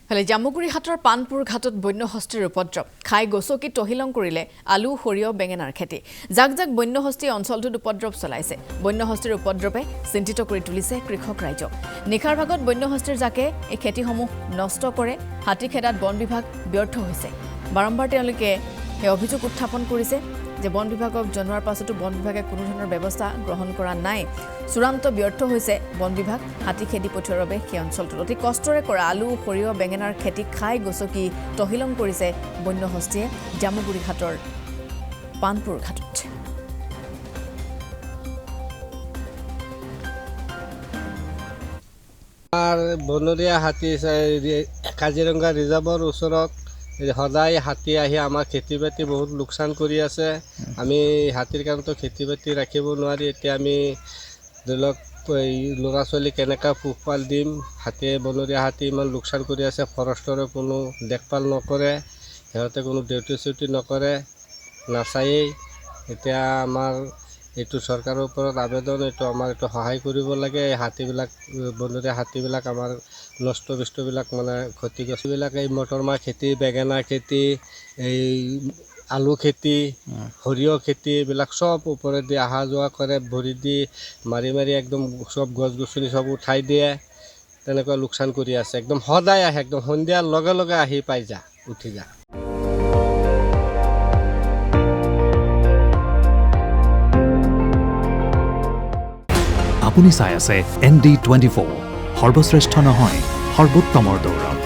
ফলে জামুগুৰি হাটৰ পানপুৰ ঘাটত বন্য হস্তীৰ উপদ্ৰৱ খাই গছকি তহিলং কৰিলে আলু সৰিয়হ বেঙেনাৰ খেতি জাক জাক বন্য হস্তীয়ে অঞ্চলটোত উপদ্ৰৱ চলাইছে বন্য হস্তীৰ উপদ্ৰৱে চিন্তিত কৰি তুলিছে কৃষক ৰাইজক নিখাৰ ভাগত বন্য হস্তীৰ জাকে এই খেতিসমূহ নষ্ট কৰে হাতী খেদাত বন বিভাগ ব্যৰ্থ হৈছে বাৰম্বাৰ তেওঁলোকে এই অভিযোগ উত্থাপন কৰিছে যে বন বিভাগক জনোৱাৰ পাছতো বন বিভাগে কোনো ধৰণৰ ব্যৱস্থা গ্ৰহণ কৰা নাই চূড়ান্ত ব্যৰ্থ হৈছে বন বিভাগ হাতী খেদি পঠিওৱাৰ বাবে সেই অঞ্চলটোত অতি কষ্টৰে কৰা আলু সৰিয়হ বেঙেনাৰ খেতি খাই গছকি তহিলং কৰিছে বন্য হস্তীয়ে জামুগুৰি ঘাটৰ পানপুৰ ঘাটত বনৰীয়া হাতী কাজিৰঙা ৰিজাৰ্ভৰ ওচৰত সদায় হাতী আহি আমাৰ খেতি বাতি বহুত লোকচান কৰি আছে আমি হাতীৰ কাৰণেতো খেতি বাতি ৰাখিব নোৱাৰি এতিয়া আমি ধৰি লওক ল'ৰা ছোৱালী কেনেকৈ পোহপাল দিম হাতীয়ে বনৰীয়া হাতী ইমান লোকচান কৰি আছে ফৰেষ্টৰে কোনো দেখভাল নকৰে সিহঁতে কোনো ডিউটি চিউটি নকৰে নাচায়েই এতিয়া আমাৰ এইটো চৰকাৰৰ ওপৰত আবেদন এইটো আমাৰ এইটো সহায় কৰিব লাগে এই হাতীবিলাক বনৰীয়া হাতীবিলাক আমাৰ নষ্ট বস্তুবিলাক মানে ক্ষতিগ্ৰস্তবিলাক এই মটৰমাহ খেতি বেঙেনা খেতি এই আলু খেতি সৰিয়হ খেতি এইবিলাক চব ওপৰেদি অহা যোৱা কৰে ভৰি দি মাৰি মাৰি একদম চব গছ গছনি চব উঠাই দিয়ে তেনেকুৱা লোকচান কৰি আছে একদম সদায় আহে একদম সন্ধিয়াৰ লগে লগে আহি পাই যা উঠি যা আপুনি চাই আছে ND24 সৰ্বশ্ৰেষ্ঠ নহয় সৰ্বোত্তমৰ দৌৰ